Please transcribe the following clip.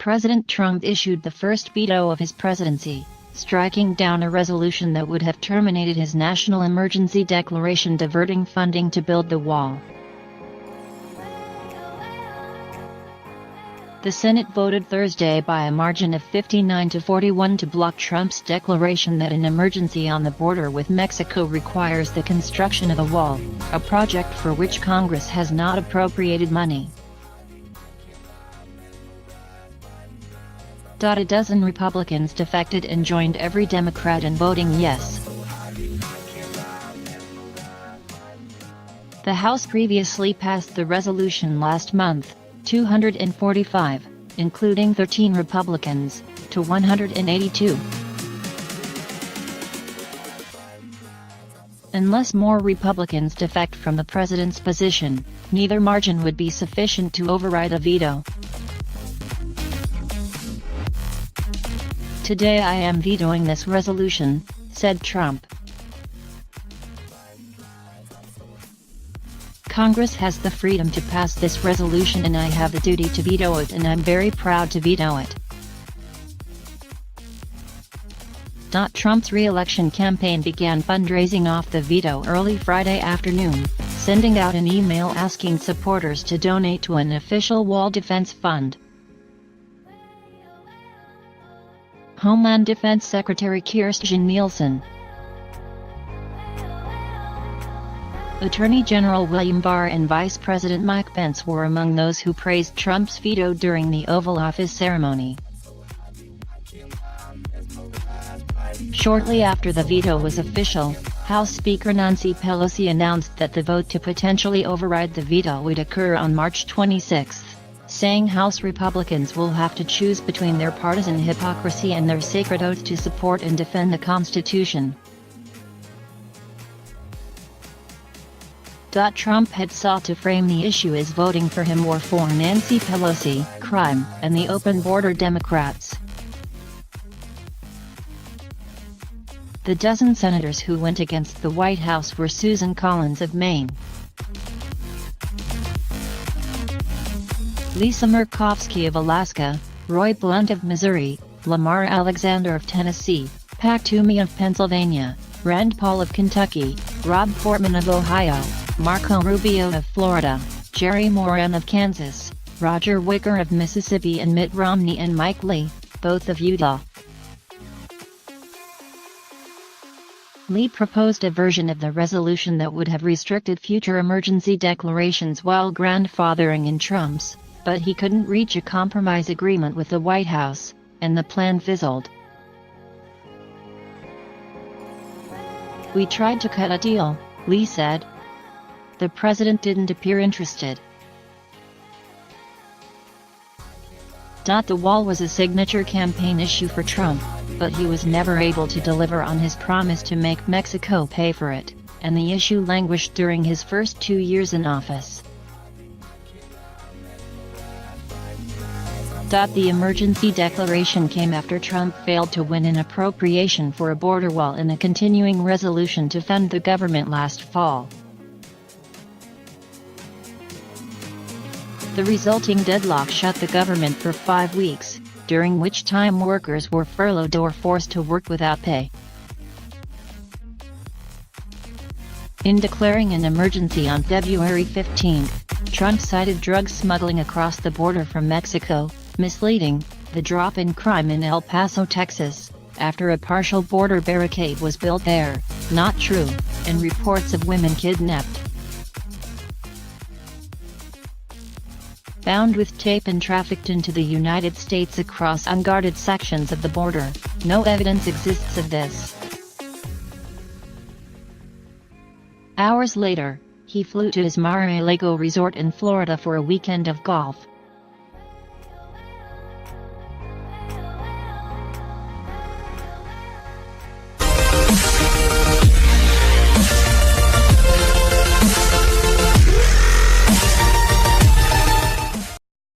President Trump issued the first veto of his presidency, striking down a resolution that would have terminated his national emergency declaration diverting funding to build the wall. The Senate voted Thursday by a margin of 59-41 to block Trump's declaration that an emergency on the border with Mexico requires the construction of a wall, a project for which Congress has not appropriated money. A dozen Republicans defected and joined every Democrat in voting yes. The House previously passed the resolution last month, 245, including 13 Republicans, to 182. Unless more Republicans defect from the president's position, neither margin would be sufficient to override a veto. "Today I am vetoing this resolution," said Trump. "Congress has the freedom to pass this resolution and I have the duty to veto it, and I'm very proud to veto it." Trump's re-election campaign began fundraising off the veto early Friday afternoon, sending out an email asking supporters to donate to an official wall defense fund. Homeland Defense Secretary Kirstjen Nielsen, Attorney General William Barr and Vice President Mike Pence were among those who praised Trump's veto during the Oval Office ceremony. Shortly after the veto was official, House Speaker Nancy Pelosi announced that the vote to potentially override the veto would occur on March 26, saying House Republicans will have to choose between their partisan hypocrisy and their sacred oath to support and defend the Constitution. Trump had sought to frame the issue as voting for him or for Nancy Pelosi, crime, and the open border Democrats. The dozen senators who went against the White House were Susan Collins of Maine, Lisa Murkowski of Alaska, Roy Blunt of Missouri, Lamar Alexander of Tennessee, Pat Toomey of Pennsylvania, Rand Paul of Kentucky, Rob Portman of Ohio, Marco Rubio of Florida, Jerry Moran of Kansas, Roger Wicker of Mississippi, and Mitt Romney and Mike Lee, both of Utah. Lee proposed a version of the resolution that would have restricted future emergency declarations while grandfathering in Trump's, but he couldn't reach a compromise agreement with the White House, and the plan fizzled. "We tried to cut a deal," Lee said. "The president didn't appear interested." The wall was a signature campaign issue for Trump, but he was never able to deliver on his promise to make Mexico pay for it, and the issue languished during his first 2 years in office. The emergency declaration came after Trump failed to win an appropriation for a border wall in a continuing resolution to fund the government last fall. The resulting deadlock shut the government for 5 weeks, during which time workers were furloughed or forced to work without pay. In declaring an emergency on February 15, Trump cited drug smuggling across the border from Mexico, misleading the drop in crime in El Paso, Texas, after a partial border barricade was built there, not true, and reports of women kidnapped. Bound with tape and trafficked into the United States across unguarded sections of the border, no evidence exists of this. Hours later, he flew to his Mar-a-Lago resort in Florida for a weekend of golf.